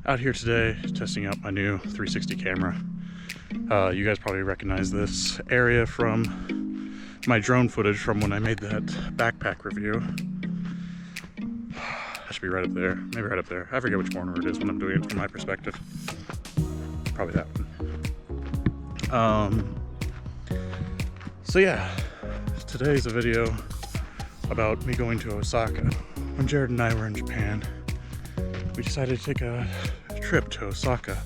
Out here today, testing out my new 360 camera. You guys probably recognize this area from my drone footage from when I made that backpack review. I should be right up there, maybe right up there. I forget which corner it is when I'm doing it from my perspective. Probably that one. So yeah, today's a video about me going to Osaka. When Jared and I were in Japan, we decided to take a trip to Osaka.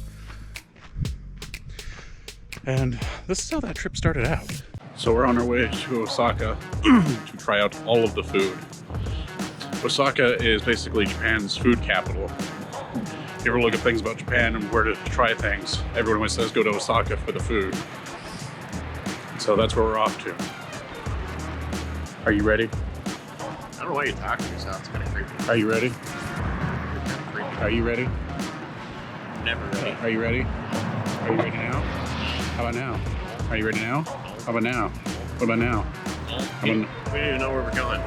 And this is how that trip started out. So we're on our way to Osaka to try out all of the food. Osaka is basically Japan's food capital. If you ever look at things about Japan and where to try things, everyone always says go to Osaka for the food. So that's where we're off to. Are you ready? I don't know why you talk to yourself, it's kind of creepy. Are you ready? Are you ready? I'm never ready. Are you ready? Are you ready now? How about now? Are you ready now? How about now? What about now? We don't even know where we're going.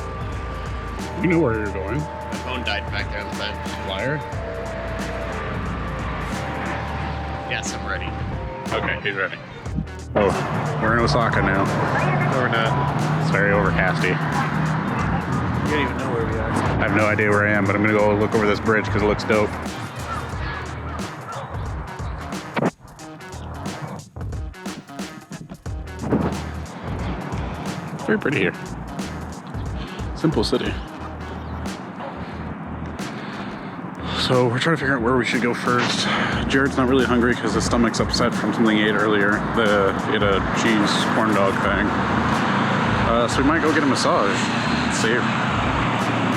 You know where you're going. My phone died back there on the bench. Liar. Yes, I'm ready. Okay, he's ready. Oh, we're in Osaka now. No, we're not. It's very overcasty. You don't even know where we are. I have no idea where I am, but I'm gonna go look over this bridge because it looks dope. It's very pretty here. Simple city. So we're trying to figure out where we should go first. Jared's not really hungry because his stomach's upset from something he ate earlier. He ate a cheese corn dog thing. So we might go get a massage.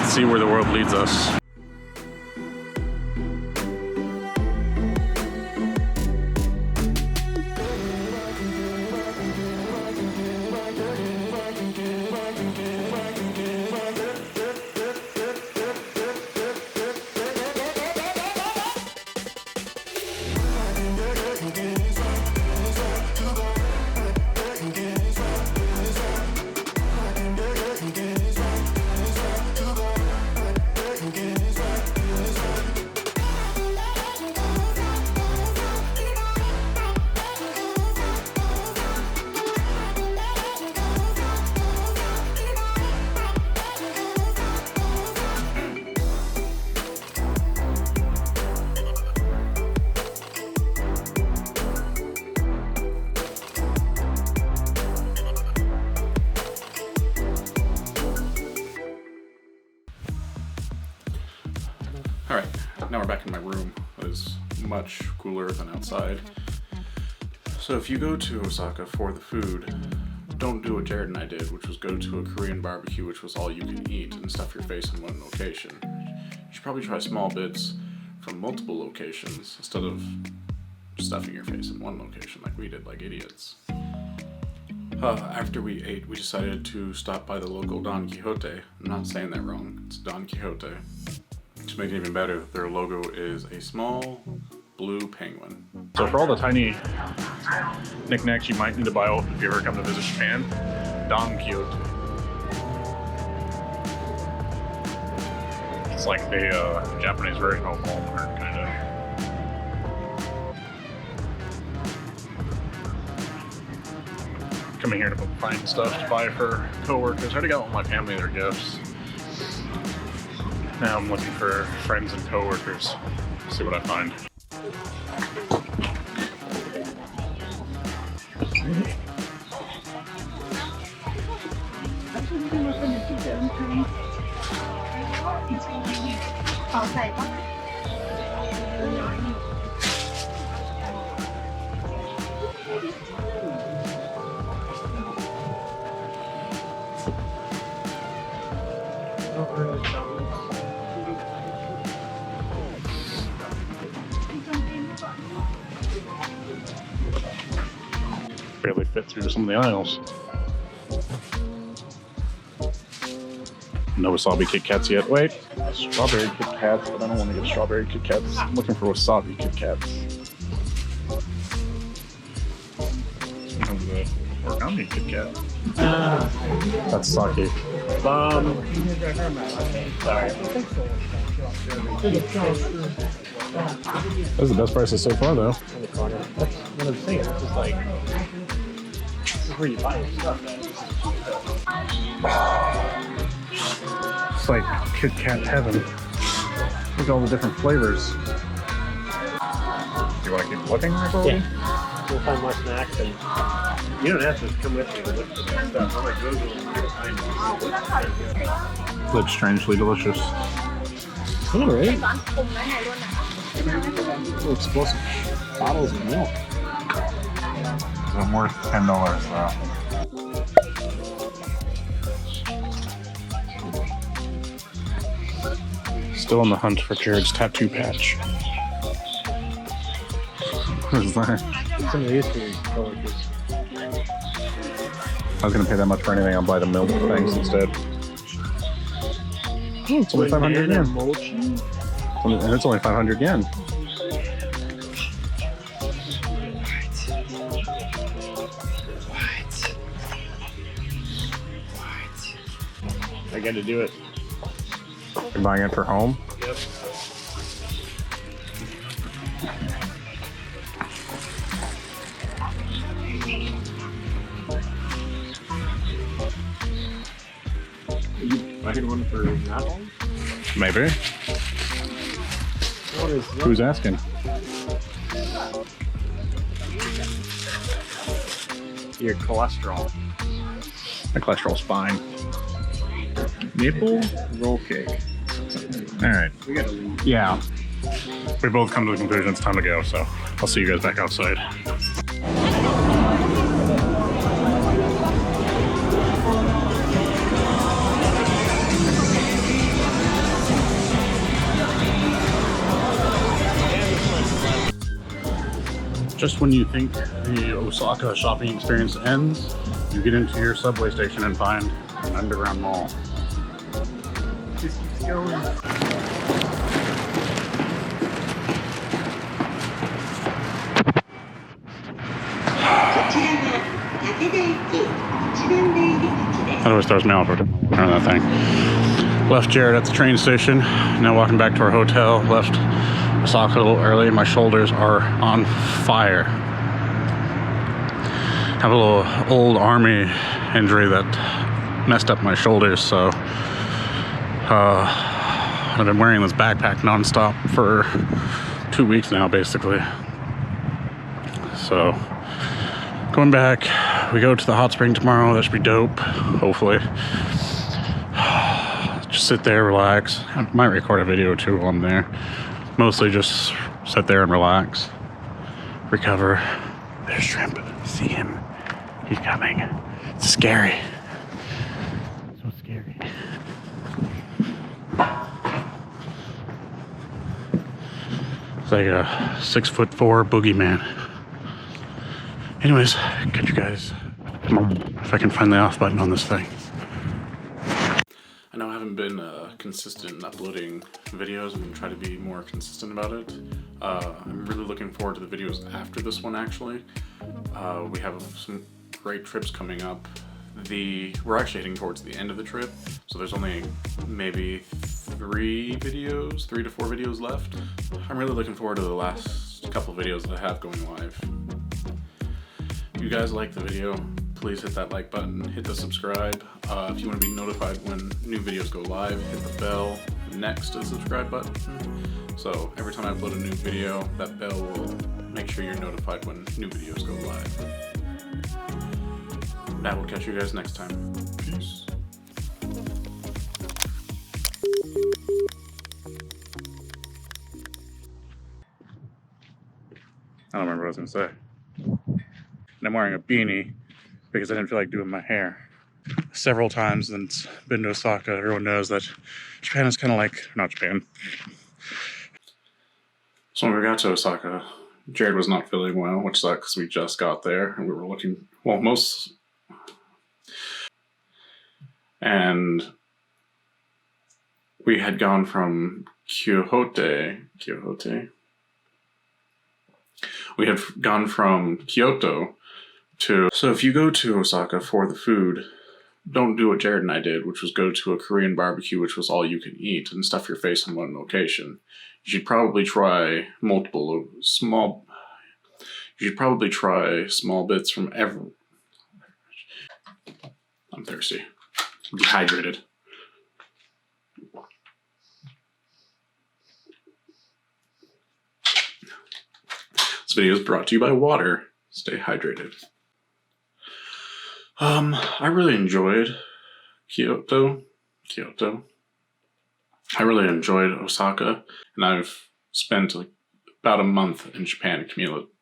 See where the world leads us. Alright, now we're back in my room. It is much cooler than outside. So if you go to Osaka for the food, don't do what Jared and I did, which was go to a Korean barbecue, which was all you can eat, and stuff your face in one location. You should probably try small bits from multiple locations instead of stuffing your face in one location like we did, like idiots. After we ate, we decided to stop by the local Don Quixote. I'm not saying that wrong, it's Don Quixote. To make it even better, their logo is a small blue penguin. So for all the tiny knickknacks you might need to buy if you ever come to visit Japan, Don Quixote. It's like the Japanese version of Walmart, kind of. Coming here to find stuff to buy for coworkers. I already got all my family their gifts. Now I'm looking for friends and coworkers. See what I find. fit through some of the aisles. No wasabi Kit Kats yet. Wait, strawberry Kit Kats, but I don't want to get strawberry Kit Kats. I'm looking for wasabi Kit Kats. Origami Kit Kat. That's sake. Sorry. That's the best prices so far, though. That's what I'm saying. This is like, this is where you buy your stuff. It's like Kit Kat heaven. Look at all the different flavors. Do you want to keep looking, Michael? Yeah. We'll find more snacks, and you don't have to come with me to look for that stuff. I'm like, Google and Looks strangely delicious. all right. So explosive. Bottles of milk. I'm worth $10 though. Still on the hunt for Jared's tattoo patch. What is that? Some of these colors. I was gonna pay that much for anything. I'll buy the milk things instead. Oh, it's only 500 yen. And it's only 500 yen. I got to do it. You're buying it for home? Yep. I get one for that one? Maybe. What is that? Who's asking? Your cholesterol. My cholesterol's fine. Maple roll cake. Alright. We gotta leave. Yeah. We both come to the conclusion it's time to go, so I'll see you guys back outside. Just when you think the Osaka shopping experience ends, you get into your subway station and find an underground mall. Just keeps going. That always throws me off around that thing. Left Jared at the train station. Now walking back to our hotel. Left Osaka a little early. My shoulders are on fire. Have a little old army injury that messed up my shoulders, so I've been wearing this backpack nonstop for 2 weeks now, basically. So going back, we go to the hot spring tomorrow. That should be dope, hopefully. Just sit there, relax. I might record a video or two while I'm there. Mostly just sit there and relax, recover. There's Shrimp. See him? He's coming. It's scary. So scary. It's like a 6'4" boogeyman. Anyways, catch you guys. If I can find the off button on this thing. I know I haven't been consistent in uploading videos. I'm going to try to be more consistent about it. I'm really looking forward to the videos after this one, actually. We have some great trips coming up. We're actually heading towards the end of the trip, so there's only maybe 3 to 4 videos left. I'm really looking forward to the last couple videos that I have going live. If you guys like the video, please hit that like button, hit the subscribe. If you want to be notified when new videos go live, hit the bell next to the subscribe button. So every time I upload a new video, that bell will make sure you're notified when new videos go live. That will catch you guys next time. Peace. I don't remember what I was going to say. And I'm wearing a beanie because I didn't feel like doing my hair. Several times since been to Osaka, everyone knows that Japan is kind of like, not Japan. So when we got to Osaka, Jared was not feeling well, which sucks because we just got there and we were looking, well, and we had gone from Kyoto. We had gone from Kyoto to. So if you go to Osaka for the food, don't do what Jared and I did, which was go to a Korean barbecue, which was all you can eat, and stuff your face in one location. You should probably try small bits from every. I'm thirsty. I'm dehydrated. This video is brought to you by water. Stay hydrated. I really enjoyed Kyoto. I really enjoyed Osaka, and I've spent like about a month in Japan cumulative.